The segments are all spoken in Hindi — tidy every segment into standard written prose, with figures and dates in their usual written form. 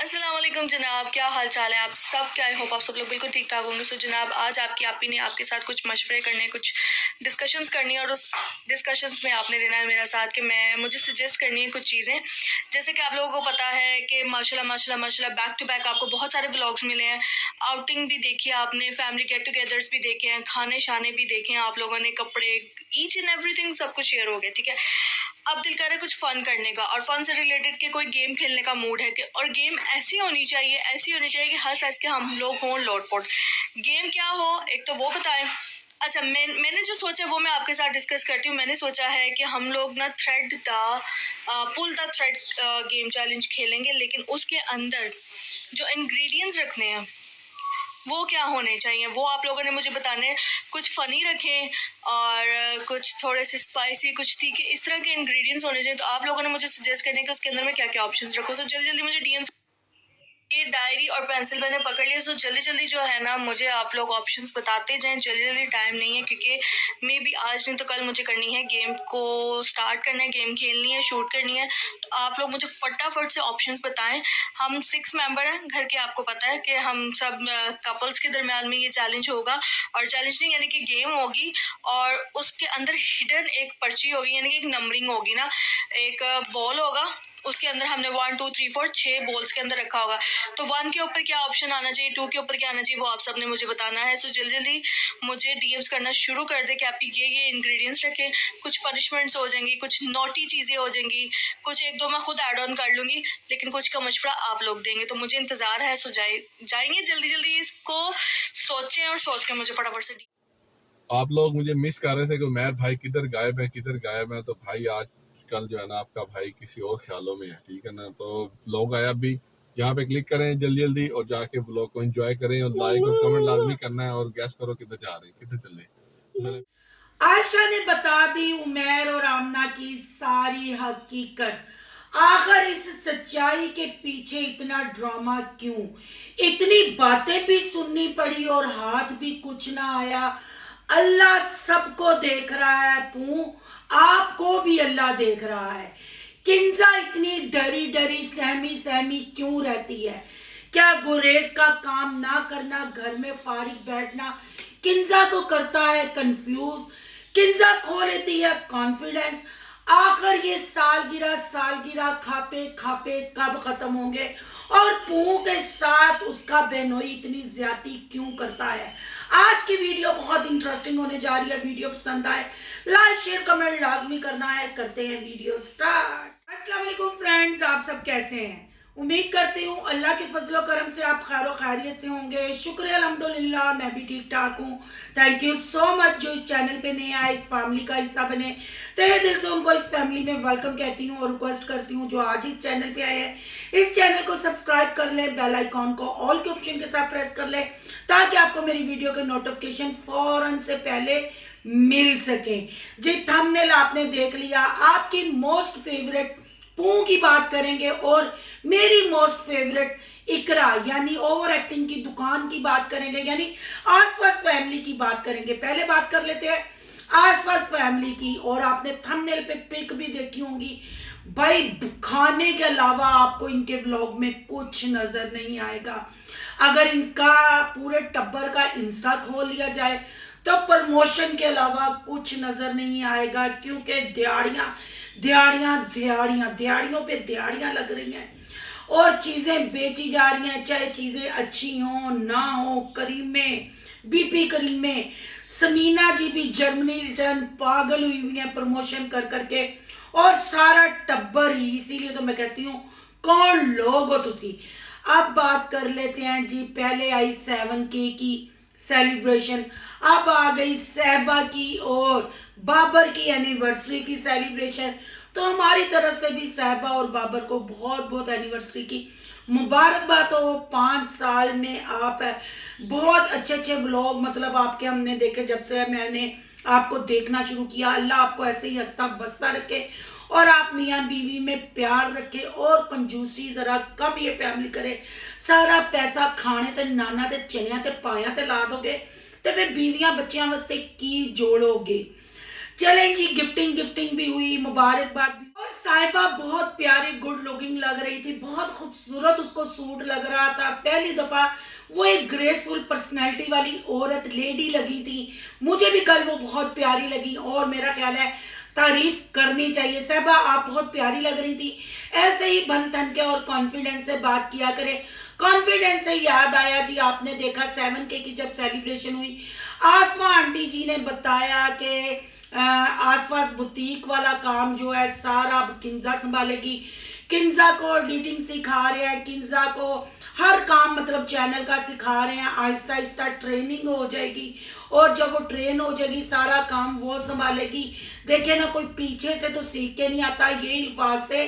अस्सलाम वालेकुम जनाब, क्या हाल चाल है आप सब? क्या आई होप आप सब लोग बिल्कुल ठीक ठाक होंगे। सो जनाब, आज आपकी आपी ने आपके साथ कुछ मशवरे करने, कुछ डिस्कशंस करनी है और उस डिस्कशंस में आपने देना है मेरा साथ कि मुझे सजेस्ट करनी है कुछ चीज़ें। जैसे कि आप लोगों को पता है कि माशाल्लाह बैक टू बैक आपको बहुत सारे व्लॉग्स मिले हैं। आउटिंग भी देखी है आपने, फैमिली गेट टुगेदर्स भी देखे हैं, खाने शाने भी देखे हैं आप लोगों ने, कपड़े, ईच एंड एवरीथिंग सब कुछ शेयर हो गया, ठीक है। अब दिल कर रहा है कुछ फन करने का, और फन से रिलेटेड के कोई गेम खेलने का मूड है कि, और गेम ऐसी होनी चाहिए कि हंस हंस के हम लोग हों लोटपोट। गेम क्या हो, एक तो वो बताएं। अच्छा, मैंने जो सोचा वो मैं आपके साथ डिस्कस करती हूँ। मैंने सोचा है कि हम लोग ना pull the thread game challenge खेलेंगे, लेकिन उसके अंदर जो इंग्रेडिएंट्स रखने हैं वो क्या होने चाहिए वो आप लोगों ने मुझे बताने। कुछ फनी रखें और कुछ थोड़े से स्पाइसी, कुछ तीखे, इस तरह के इंग्रेडिएंट्स होने चाहिए। तो आप लोगों ने मुझे सजेस्ट करने कि उसके अंदर में क्या क्या ऑप्शंस रखो। तो जल्दी जल्दी मुझे डीएम ये डायरी और पेंसिल मैंने पकड़ लिया। सो जल्दी जल्दी जो है ना मुझे आप लोग ऑप्शंस बताते जाएं। जल्दी जल्दी, टाइम नहीं है क्योंकि मे बी आज नहीं तो कल मुझे करनी है, गेम को स्टार्ट करना है, गेम खेलनी है, शूट करनी है। तो आप लोग मुझे फटाफट से ऑप्शंस बताएं। हम 6 मेंबर हैं घर के, आपको पता है कि हम सब कपल्स के दरम्यान में ये चैलेंज होगा। और चैलेंज नहीं, यानी कि गेम होगी और उसके अंदर हिडन एक पर्ची होगी, यानी कि एक नंबरिंग होगी ना, एक बॉल होगा, उसके अंदर हमने 1 2 3 4 6 बॉल्स के अंदर रखा होगा। तो 1 के ऊपर क्या ऑप्शन आना चाहिए, 2 के ऊपर क्या आना चाहिए, वो आप सबने मुझे बताना है। सो जल्दी जल्दी मुझे डीएम्स करना शुरू कर दे कि आप ये इंग्रेडिएंट्स रखें। कुछ पनिशमेंट्स हो जाएंगी, कुछ नॉटी चीज़ें हो जाएंगी, कुछ एक दो मैं खुद ऐड ऑन कर लूँगी, लेकिन कुछ का मशवरा आप लोग देंगे। तो मुझे इंतज़ार है। सो जाएंगे जल्दी जल्दी इसको सोचें और सोच के मुझे फटाफट से आप लोग मुझे मिस कर रहे थे कि उमैर भाई किधर गायब है। तो भाई आज कल जो है ना आपका भाई किसी और ख्यालों में है, ठीक है ना। तो लोग आया अभी यहाँ पे क्लिक करें जल्दी जल्दी और जाके ब्लॉग को एंजॉय करें और लाइक और कमेंट लाजमी करना है और गैस करो किधर जा रहे हैं, किधर चले। आयशा ने बता दी उमैर और आमना की सारी हकीकत। आखिर इस सच्चाई के पीछे इतना ड्रामा क्यों? इतनी बातें भी सुननी पड़ी और हाथ भी कुछ ना आया। अल्लाह सबको देख रहा है पू, आपको भी अल्लाह देख रहा है। किंजा इतनी डरी डरी सहमी सहमी क्यों रहती है? क्या गुरेज का काम ना करना, घर में फारिग बैठना किंजा को करता है कंफ्यूज? किंजा खो लेती है कॉन्फिडेंस। आखिर ये सालगिरह खापे खापे कब खत्म होंगे? और पू के साथ उसका बहनोई इतनी ज्यादा क्यों करता है? आज की वीडियो बहुत इंटरेस्टिंग होने जा रही है। वीडियो पसंद आए लाइक शेयर कमेंट लाजमी करना है। करते हैं वीडियो स्टार्ट। अस्सलाम वालेकुम फ्रेंड्स, आप सब कैसे हैं? उम्मीद करती हूँ अल्लाह के फजलो करम से आप खैर खैरियत से होंगे। शुक्र अल्हम्दुलिल्लाह, मैं भी ठीक ठाक हूँ। थैंक यू सो मच जो इस चैनल पे नए आए, इस फैमिली का हिस्सा बने। तहे दिल से उनको इस फैमिली में वेलकम कहती हूँ और रिक्वेस्ट करती हूँ जो आज इस चैनल पे आए हैं इस चैनल को सब्सक्राइब कर ले, बेल आइकॉन को ऑल के ऑप्शन के साथ प्रेस कर ले ताकि आपको मेरी वीडियो के नोटिफिकेशन फौरन से पहले मिल सके। जी थंबनेल आपने देख लिया, आपकी मोस्ट फेवरेट पू की बात करेंगे और मेरी मोस्ट फेवरेट इकरा यानी ओवर एक्टिंग की दुकान की बात करेंगे, यानी आसपास फैमिली की बात करेंगे। पहले बात कर लेते हैं आसपास फैमिली की। और आपने थंबनेल पे पिक भी देखी होंगी भाई, खाने के अलावा आपको इनके व्लॉग में कुछ नजर नहीं आएगा। अगर इनका पूरे टब्बर का इंस्टा खोल लिया जाए तो प्रमोशन के अलावा कुछ नजर नहीं आएगा, क्योंकि दिहाड़ियों पे दिहाड़ियां लग रही हैं और चीजें बेची जा रही हैं, चाहे चीजें अच्छी हो ना हो। बीपी करीमे समीना जी भी जर्मनी रिटर्न पागल हुई है प्रमोशन कर करके, और सारा टब्बर ही। इसीलिए तो मैं कहती हूँ कौन लोग हो तुसी। अब बात कर लेते हैं जी। पहले आई 7K की सेलिब्रेशन, अब आ गई सहबा की और बाबर की एनिवर्सरी की सेलिब्रेशन। तो हमारी तरफ से भी सहबा और बाबर को बहुत बहुत एनिवर्सरी की मुबारकबाद हो। 5 साल में आप बहुत अच्छे अच्छे व्लॉग मतलब आपके हमने देखे जब से मैंने आपको देखना शुरू किया। अल्लाह आपको ऐसे ही हंसता बसता रखे और आप मियाँ बीवी में प्यार रखे और कंजूसी जरा कम ये फैमिली करे। सारा पैसा खाने ते नाना ते चनिया ते पाया ते ला दोगे तो फिर बीवियां बच्चियां वास्ते की जोड़ोगे? चलें जी, गिफ्टिंग भी हुई, मुबारकबाद भी। और साहिबा बहुत प्यारी गुड लुकिंग लग रही थी, बहुत खूबसूरत उसको सूट लग रहा था। पहली दफा वो एक ग्रेसफुल पर्सनैलिटी वाली औरत लेडी लगी थी। मुझे भी कल वो बहुत प्यारी लगी और मेरा ख्याल है तारीफ करनी चाहिए। साहिबा आप बहुत प्यारी लग रही थी, ऐसे ही बन ठन के और कॉन्फिडेंस से बात किया करें। कॉन्फिडेंस से याद आया जी, आपने देखा 7K की जब सेलिब्रेशन हुई, आसमा आंटी जी ने बताया कि आसपास बुटीक वाला काम जो है सारा किंजा संभालेगी। किंजा को एडिटिंग सिखा रहे हैं, किंजा को हर काम मतलब चैनल का सिखा रहे हैं। आहिस्ता आहिस्ता ट्रेनिंग हो जाएगी और जब वो ट्रेन हो जाएगी सारा काम वो संभालेगी। देखे ना, कोई पीछे से तो सीख के नहीं आता। ये अल्फाज थे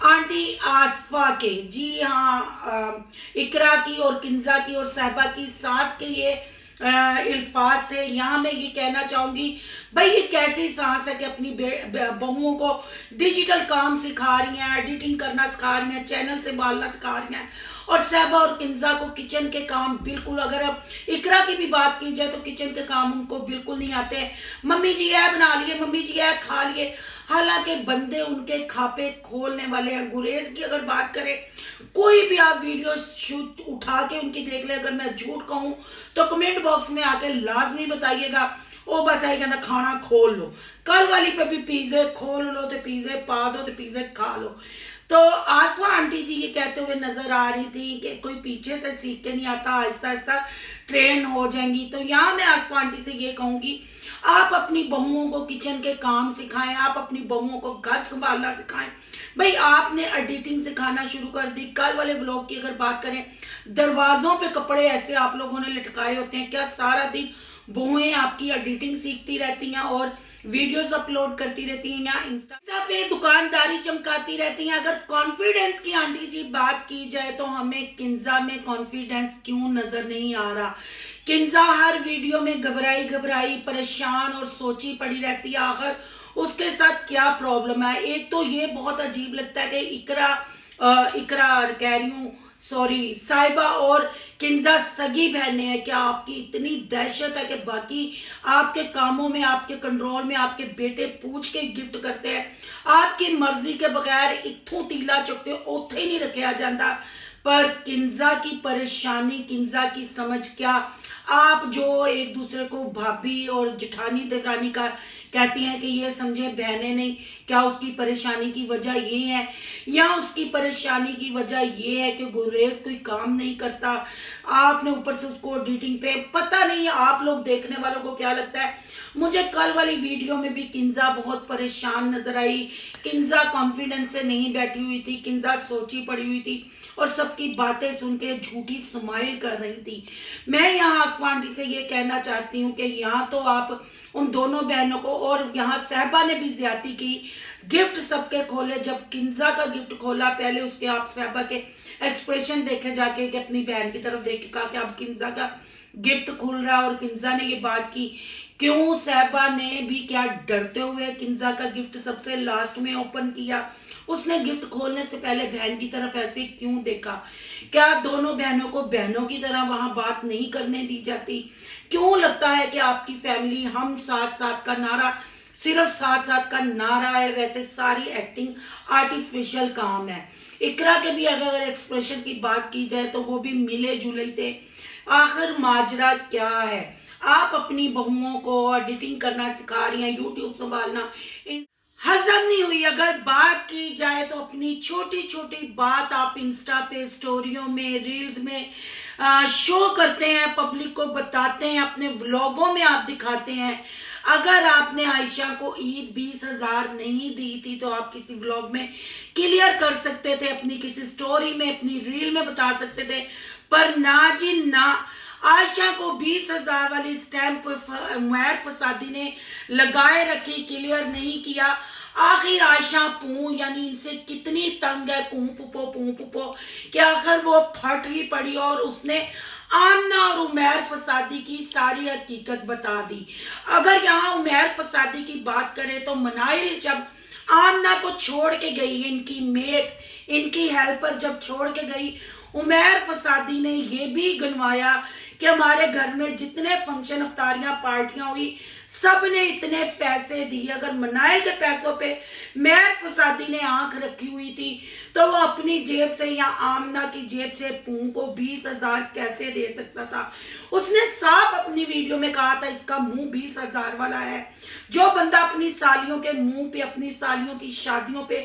आंटी आसफा के, जी हाँ, इकरा की और किंजा की और साहिबा की सास के ये अल्फाज थे। यहाँ मैं ये कहना चाहूंगी, भाई ये कैसी सांस है कि अपनी बहुओं को डिजिटल काम सिखा रही हैं, एडिटिंग करना सिखा रही हैं, चैनल संभालना सिखा रही हैं। और साहिबा और किंजा को किचन के काम बिल्कुल, अगर अब इकरा की भी बात की जाए तो किचन के काम उनको बिल्कुल नहीं आते। मम्मी जी यह बना लिए, मम्मी जी यह खा लिए, हालांकि बंदे उनके खापे खोलने वाले हैं। गुरेज की अगर बात करें, कोई भी आप वीडियो शूट उठा के उनकी देख ले, अगर मैं झूठ कहूँ तो कमेंट बॉक्स में आके लाजमी बताइएगा। वो बस आई कहना खाना खोल लो, कल वाली पे भी पिज्जे खोल लो तो पिज्जे पा दो तो पिज्जे खा लो। तो आसफा आंटी जी ये कहते हुए नजर आ रही थी कि कोई पीछे से सीख के नहीं आता, आहिस्ता आहिस्ता ट्रेन हो जाएंगी। तो यहाँ मैं आसफा आंटी से ये कहूंगी, आप अपनी बहुओं को किचन के काम सिखाएं, आप अपनी बहुओं को घर संभालना सिखाएं। भाई आपने एडिटिंग सिखाना शुरू कर दी। कल वाले व्लॉग की अगर बात करें, दरवाजों पे कपड़े ऐसे आप लोगों ने लटकाए होते हैं, क्या सारा दिन बहुएं आपकी एडिटिंग सीखती रहती हैं और वीडियोस अपलोड करती रहती हैं या इंस्टा पे दुकानदारी चमकाती रहती हैं? अगर कॉन्फिडेंस की आंटी जी बात की जाए तो हमें किंजा में कॉन्फिडेंस क्यों नजर नहीं आ रहा? किंजा हर वीडियो में घबराई परेशान और सोची पड़ी रहती है। आखिर उसके साथ क्या प्रॉब्लम है? एक तो ये बहुत अजीब लगता है कि इकरा कह रही हूँ, सॉरी, साहिबा और किंजा सगी बहनें हैं। क्या आपकी इतनी दहशत है कि बाकी आपके कामों में, आपके कंट्रोल में आपके बेटे पूछ के गिफ्ट करते हैं? आपकी मर्जी के बगैर इत्थों तीला चुकते ओथे ही नहीं रखा जाता। पर किंजा की परेशानी, किंजा की समझ क्या? आप जो एक दूसरे को भाभी और जेठानी देवरानी का कहती हैं कि ये समझे बहनें नहीं, क्या उसकी परेशानी की वजह ये है या उसकी परेशानी की वजह ये है कि गुरेज कोई काम नहीं करता? आपने ऊपर से उसको एडिटिंग पे, पता नहीं आप लोग देखने वालों को क्या लगता है। मुझे कल वाली वीडियो में भी किंजा बहुत परेशान नजर आई। किंजा कॉन्फिडेंस से नहीं बैठी हुई थी, किंजा सोची पड़ी हुई थी और सबकी बातें सुन के झूठी स्माइल कर रही थी। मैं यहाँ आसमा आंटी से ये कहना चाहती हूँ कि यहाँ तो आप उन दोनों बहनों को, और यहाँ साहिबा ने भी ज्यादती की, गिफ्ट सबके खोले। जब किंजा का गिफ्ट खोला, पहले उसके आप साहिबा के एक्सप्रेशन देखे जाके कि अपनी बहन की तरफ देख के कहा कि अब किंजा का गिफ्ट खुल रहा है। और किंजा ने ये बात की, क्यों साहिबा ने भी क्या डरते हुए किंजा का गिफ्ट सबसे लास्ट में ओपन किया? उसने गिफ्ट खोलने से पहले बहन की तरफ ऐसे क्यों देखा? क्या दोनों बहनों को बहनों की तरह वहां बात नहीं करने दी जाती? क्यों लगता है कि आपकी फैमिली हम साथ साथ का नारा सिर्फ साथ साथ का नारा है? वैसे सारी एक्टिंग आर्टिफिशियल काम है। इकरा के भी अगर एक्सप्रेशन की बात की जाए तो वो भी मिले जुले थे। आखिर माजरा क्या है? आप अपनी बहुओं को एडिटिंग करना सिखा रही हैं, यूट्यूब संभालना हजम नहीं हुई। अगर बात की जाए तो अपनी छोटी छोटी बात आप इंस्टा पे, स्टोरियों में, रील्स में शो करते हैं, पब्लिक को बताते हैं, अपने व्लॉगों में आप दिखाते हैं। अगर आपने आयशा को ईद 20,000 नहीं दी थी तो आप किसी व्लॉग में क्लियर कर सकते थे, अपनी किसी स्टोरी में, अपनी रील में बता सकते थे। पर ना जी ना, आयशा को 20,000 वाली स्टैंप मुहैर फसादी ने लगाए रखी, क्लियर नहीं किया। आखिर आयशा पू यानी इनसे कितनी तंग है, पू पुपो कि आखिर वो फट ही पड़ी और उसने आमना और उमैर फसादी की सारी हकीकत बता दी। अगर यहाँ उमैर फसादी की बात करें तो मनाइल जब आमना को छोड़ के गई, इनकी मेट, इनकी हेल्पर जब छोड़ के गई, उमैर फसादी ने ये भी गनवाया कि हमारे घर में जितने फंक्शन, अफ्तारियां, पार्टियां हुई, सब ने इतने पैसे दिए। अगर मनाइल के पैसों पे महर फसादी ने आंख रखी हुई थी तो वो अपनी जेब से या आमना की जेब से पूं को 20,000 कैसे दे सकता था। उसने साफ अपनी वीडियो में कहा था इसका मुंह 20,000 वाला है। जो बंदा अपनी सालियों के मुंह पे, अपनी सालियों की शादियों पे,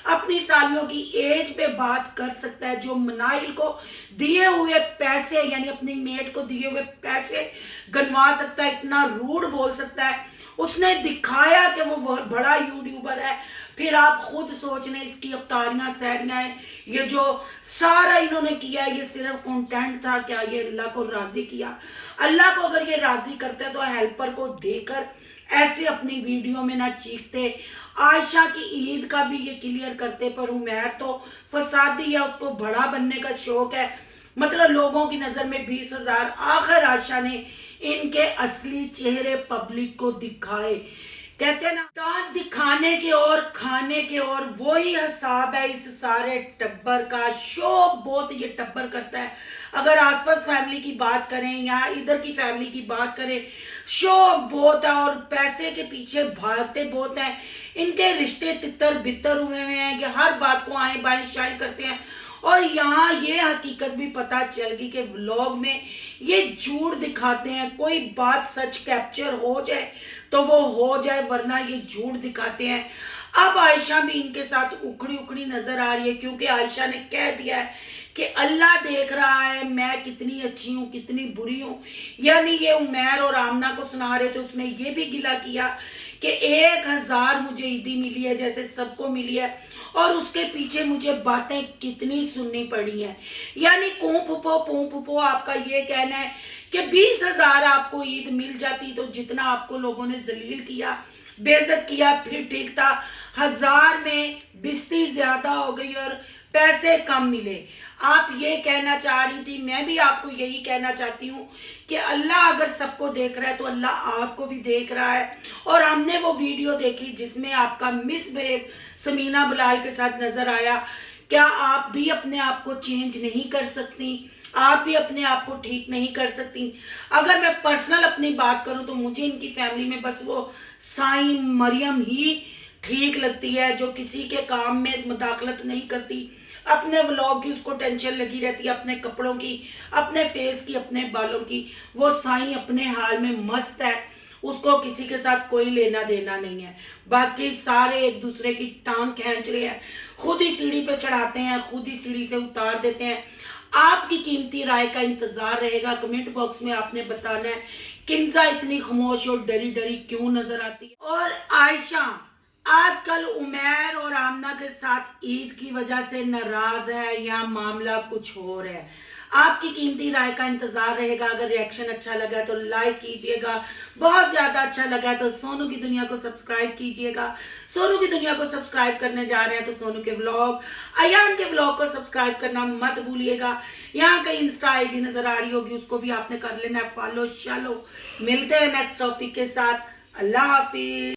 अपनी सालियों की एज पे बात कर सकता है, जो मनाइल को दिए हुए पैसे यानी अपनी मेट को दिए हुए पैसे गनवा सकता है, इतना रूड बोल सकता है, उसने दिखाया कि वो बड़ा यूट्यूबर है। फिर आप खुद सोच लें इसकी अफ्तारियां सैरियां हैं, ये जो सारा इन्होंने किया ये सिर्फ कंटेंट था क्या? ये अल्लाह को राजी किया? अल्लाह को अगर ये राजी करते तो हेल्पर को देकर ऐसे अपनी वीडियो में ना चीखते। आयशा की ईद का भी ये क्लियर करते, पर उमैर तो फसादी है, उसको बड़ा बनने का शौक है, मतलब लोगों की नजर में 20,000। आखिर आयशा ने इनके असली चेहरे पब्लिक को दिखाए। कहते हैं ना, दांत दिखाने के और खाने के और वही हिसाब है इस सारे टब्बर का। शौक बहुत ये टब्बर करता है। अगर आसपास फैमिली की बात करें या इधर की फैमिली की बात करें, शौक बहुत है और पैसे के पीछे भागते बहुत है। इनके रिश्ते तितर बितर हुए हैं कि हर बात को आए बाएं शाई करते हैं। और यहाँ ये हकीकत भी पता चल गई कि व्लॉग में ये झूठ दिखाते हैं। कोई बात सच कैप्चर हो जाए तो वो हो जाए, वरना ये झूठ दिखाते हैं। अब आयशा भी इनके साथ उखड़ी उखड़ी नजर आ रही है, क्योंकि आयशा ने कह दिया है कि अल्लाह देख रहा है मैं कितनी अच्छी हूँ कितनी बुरी हूँ। यानी ये उमैर और आमना को सुना रहे थे, उसने ये भी गिला किया कि 1,000 मुझे ईदी मिली है जैसे सबको मिली है, और उसके पीछे मुझे बातें कितनी सुननी पड़ी हैं। यानी पूं फुपो आपका ये कहना है कि 20,000 आपको ईद मिल जाती तो जितना आपको लोगों ने जलील किया, बेइज्जत किया, फिर ठीक था। 1,000 में बिस्ती ज्यादा हो गई और पैसे कम मिले। आप ये कहना चाह रही थी, मैं भी आपको यही कहना चाहती हूँ कि अल्लाह अगर सबको देख रहा है तो अल्लाह आपको भी देख रहा है। और हमने वो वीडियो देखी जिसमें आपका मिसबिहेव समीना बिलाल के साथ नजर आया। क्या आप भी अपने आप को चेंज नहीं कर सकती? आप भी अपने आप को ठीक नहीं कर सकती? अगर मैं पर्सनल अपनी बात करूं तो मुझे इनकी फैमिली में बस वो साईं मरियम ही ठीक लगती है, जो किसी के काम में मुदाखलत नहीं करती। अपने व्लॉग की उसको टेंशन लगी रहती है, अपने कपड़ों की, अपने फेस की, अपने बालों की। वो साईं अपने हाल में मस्त है, उसको किसी के साथ कोई लेना देना नहीं है। बाकी सारे एक दूसरे की टांग खींच रहे हैं, खुद ही सीढ़ी पे चढ़ाते हैं, खुद ही सीढ़ी से उतार देते हैं। आपकी कीमती राय का इंतजार रहेगा। कमेंट बॉक्स में आपने बताना है किंजा इतनी खामोश और डरी डरी क्यों नजर आती है। और आयशा आजकल उमैर और आमना के साथ ईद की वजह से नाराज है या मामला कुछ और है? आपकी कीमती राय का इंतजार रहेगा। अगर रिएक्शन अच्छा लगा तो लाइक कीजिएगा, बहुत ज्यादा अच्छा लगा तो सोनू की दुनिया को सब्सक्राइब कीजिएगा। सोनू की दुनिया को सब्सक्राइब करने जा रहे हैं तो सोनू के व्लॉग, अयान के व्लॉग को सब्सक्राइब करना मत भूलिएगा। यहाँ कहीं इंस्टा आईडी नजर आ रही होगी, उसको भी आपने कर लेना है फॉलो। चलो मिलते हैं नेक्स्ट टॉपिक के साथ। अल्लाह हाफिज।